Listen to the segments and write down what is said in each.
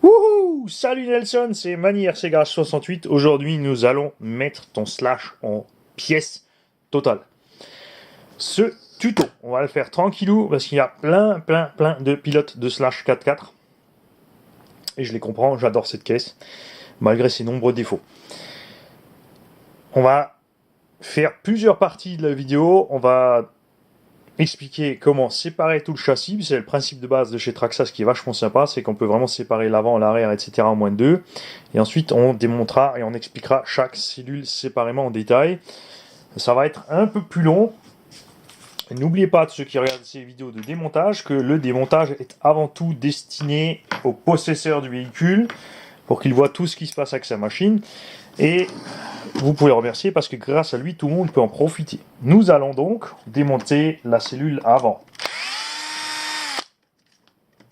Wouhou! Salut Nelson, c'est Mani RC68. Aujourd'hui, nous allons mettre ton slash en pièces totales. Ce tuto, on va le faire tranquillou parce qu'il y a plein de pilotes de slash 4x4. Et je les comprends, j'adore cette caisse, malgré ses nombreux défauts. On va faire plusieurs parties de la vidéo. On va expliquer comment séparer tout le châssis. C'est le principe de base de chez Traxxas qui est vachement sympa, c'est qu'on peut vraiment séparer l'avant, l'arrière, etc. en moins de 2. Et ensuite, on démontera et on expliquera chaque cellule séparément en détail. Ça va être un peu plus long. N'oubliez pas, de ceux qui regardent ces vidéos de démontage, que le démontage est avant tout destiné au possesseur du véhicule pour qu'il voit tout ce qui se passe avec sa machine. Et vous pouvez le remercier parce que grâce à lui, tout le monde peut en profiter. Nous allons donc démonter la cellule avant.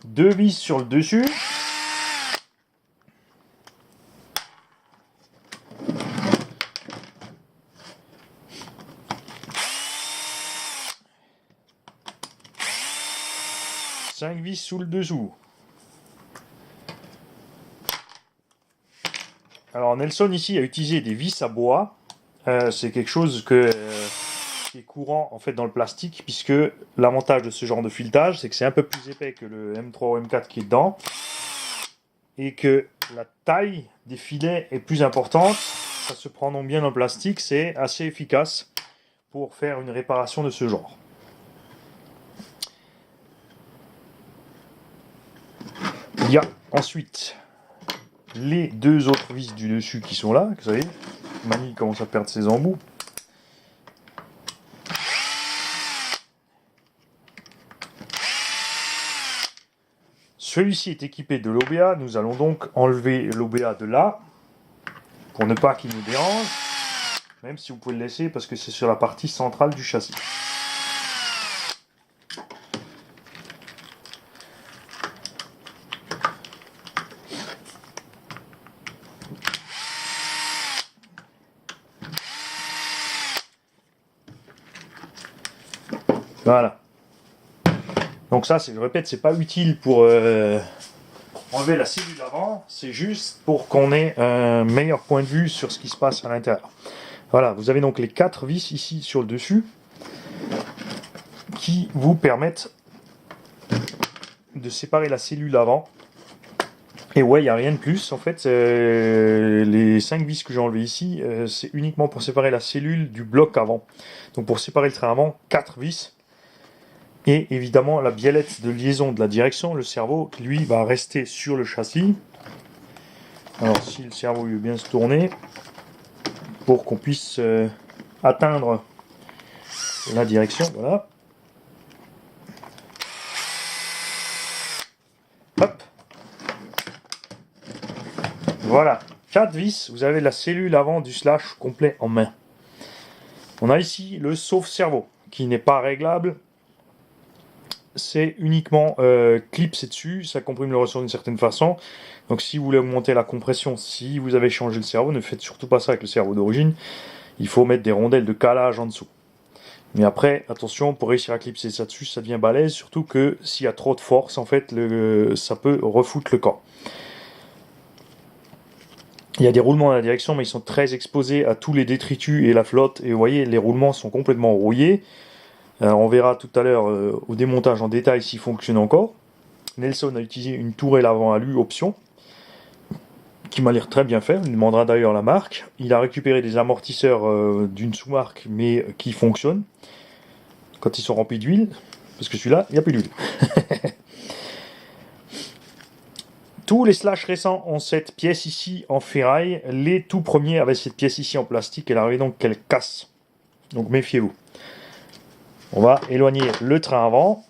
2 vis sur le dessus. Cinq vis sous le dessous. Alors Nelson ici a utilisé des vis à bois. C'est quelque chose qui est courant en fait dans le plastique, puisque l'avantage de ce genre de filetage, c'est que c'est un peu plus épais que le M3 ou M4 qui est dedans, et que la taille des filets est plus importante. Ça se prend donc bien dans le plastique, c'est assez efficace pour faire une réparation de ce genre. Il y a ensuite les deux autres vis du dessus qui sont là, vous savez, Mani commence à perdre ses embouts. Celui-ci est équipé de l'OBA, nous allons donc enlever l'OBA de là, pour ne pas qu'il nous dérange, même si vous pouvez le laisser parce que c'est sur la partie centrale du châssis. Voilà. Donc ça, je répète, c'est pas utile pour enlever la cellule avant, c'est juste pour qu'on ait un meilleur point de vue sur ce qui se passe à l'intérieur. Voilà, vous avez donc les 4 vis ici sur le dessus qui vous permettent de séparer la cellule avant. Et ouais, il n'y a rien de plus. En fait, les 5 vis que j'ai enlevées ici, c'est uniquement pour séparer la cellule du bloc avant. Donc pour séparer le train avant, 4 vis. Et évidemment la biellette de liaison de la direction, le cerveau, qui lui va rester sur le châssis. Alors si le cerveau veut bien se tourner, pour qu'on puisse atteindre la direction, voilà. Hop. Voilà, 4 vis, vous avez la cellule avant du slash complet en main. On a ici le sauve-cerveau, qui n'est pas réglable. C'est uniquement clipsé dessus, ça comprime le ressort d'une certaine façon. Donc si vous voulez augmenter la compression, si vous avez changé le cerveau, ne faites surtout pas ça avec le cerveau d'origine. Il faut mettre des rondelles de calage en dessous. Mais après, attention, pour réussir à clipser ça dessus, ça devient balèze, surtout que s'il y a trop de force, en fait, ça peut refoutre le corps. Il y a des roulements dans la direction, mais ils sont très exposés à tous les détritus et la flotte. Et vous voyez, les roulements sont complètement rouillés. On verra tout à l'heure au démontage en détail s'il fonctionne encore. Nelson a utilisé une tourelle avant alu option, qui m'a l'air très bien fait. Il demandera d'ailleurs la marque. Il a récupéré des amortisseurs d'une sous-marque, mais qui fonctionnent quand ils sont remplis d'huile, parce que celui-là, il n'y a plus d'huile. Tous les slash récents ont cette pièce ici en ferraille. Les tout premiers avaient cette pièce ici en plastique. Elle arrive donc qu'elle casse. Donc méfiez-vous. On va éloigner le train avant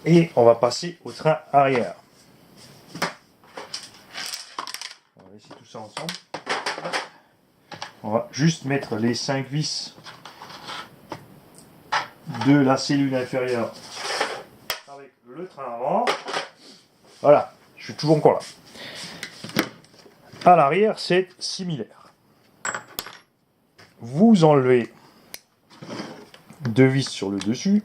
et on va passer au train arrière. On va laisser tout ça ensemble. On va juste mettre les 5 vis de la cellule inférieure avec le train avant. Voilà, je suis toujours encore là. À l'arrière, c'est similaire. Vous enlevez 2 vis sur le dessus.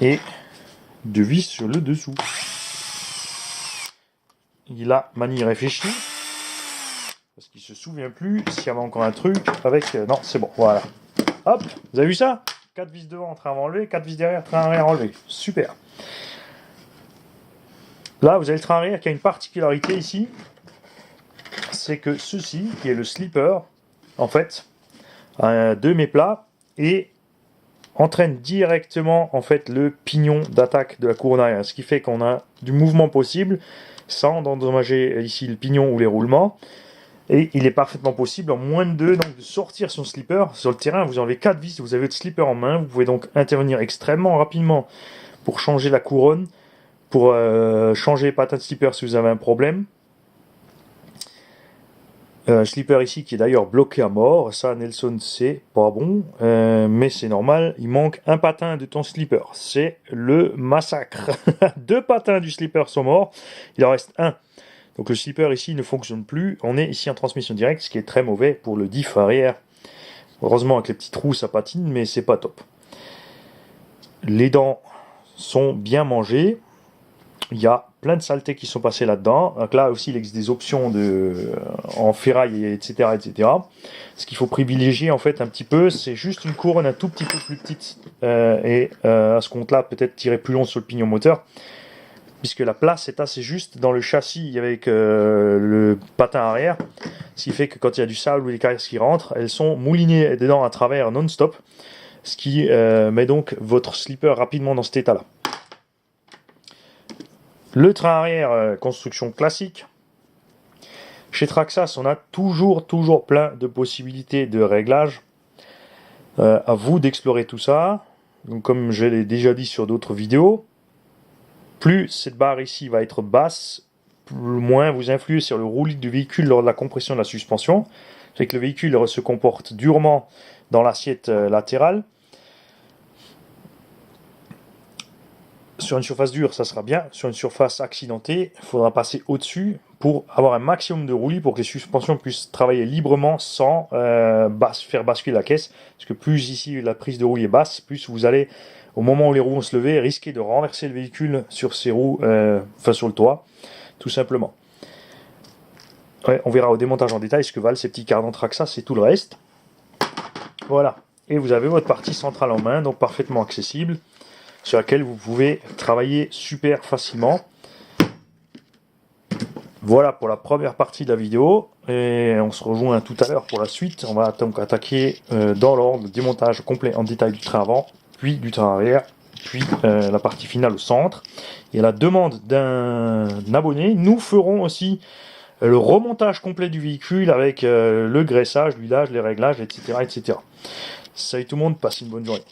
et 2 vis sur le dessous. Il a manie réfléchie parce qu'il se souvient plus s'il y avait encore un truc avec... non, c'est bon, voilà. Hop, vous avez vu ça? 4 vis devant, train enlevé, 4 vis derrière, train arrière enlevé. Super. Là, vous avez le train arrière qui a une particularité ici. C'est que ceci, qui est le slipper, en fait, de mes plats et entraîne directement en fait le pignon d'attaque de la couronne arrière, ce qui fait qu'on a du mouvement possible sans endommager ici le pignon ou les roulements, et il est parfaitement possible en moins de 2 donc de sortir son slipper sur le terrain. Vous enlevez 4 vis, vous avez votre slipper en main, vous pouvez donc intervenir extrêmement rapidement pour changer la couronne, pour changer les patins de slipper si vous avez un problème. Slipper ici qui est d'ailleurs bloqué à mort, ça Nelson c'est pas bon, mais c'est normal, il manque un patin de ton slipper, c'est le massacre. 2 patins du slipper sont morts, il en reste un. Donc le slipper ici ne fonctionne plus, on est ici en transmission directe, ce qui est très mauvais pour le diff arrière. Heureusement avec les petits trous ça patine, mais c'est pas top. Les dents sont bien mangées. Il y a plein de saletés qui sont passées là-dedans. Donc là aussi, il existe des options en ferraille, etc., etc. Ce qu'il faut privilégier, en fait, un petit peu, c'est juste une couronne un tout petit peu plus petite. Et à ce compte-là, peut-être tirer plus long sur le pignon moteur. Puisque la place est assez juste dans le châssis avec le patin arrière. Ce qui fait que quand il y a du sable ou des caillasses qui rentrent, elles sont moulinées dedans à travers non-stop. Ce qui met donc votre slipper rapidement dans cet état-là. Le train arrière, construction classique. Chez Traxxas, on a toujours plein de possibilités de réglage. À vous d'explorer tout ça. Donc, comme je l'ai déjà dit sur d'autres vidéos, plus cette barre ici va être basse, moins vous influez sur le roulis du véhicule lors de la compression de la suspension. C'est que le véhicule se comporte durement dans l'assiette latérale. Sur une surface dure, ça sera bien. Sur une surface accidentée, il faudra passer au-dessus pour avoir un maximum de roulis pour que les suspensions puissent travailler librement sans faire basculer la caisse. Parce que plus ici la prise de roulis est basse, plus vous allez, au moment où les roues vont se lever, risquer de renverser le véhicule sur ses roues, sur le toit, tout simplement. Ouais, on verra au démontage en détail ce que valent ces petits cardans Traxxas et tout le reste. Voilà. Et vous avez votre partie centrale en main, donc parfaitement accessible, sur laquelle vous pouvez travailler super facilement. Voilà pour la première partie de la vidéo, et on se rejoint tout à l'heure pour la suite. On va donc attaquer dans l'ordre le démontage complet en détail du train avant, puis du train arrière, puis la partie finale au centre. Et à la demande d'un abonné, nous ferons aussi le remontage complet du véhicule avec le graissage, l'huilage, les réglages, etc., etc. Salut tout le monde, passez une bonne journée.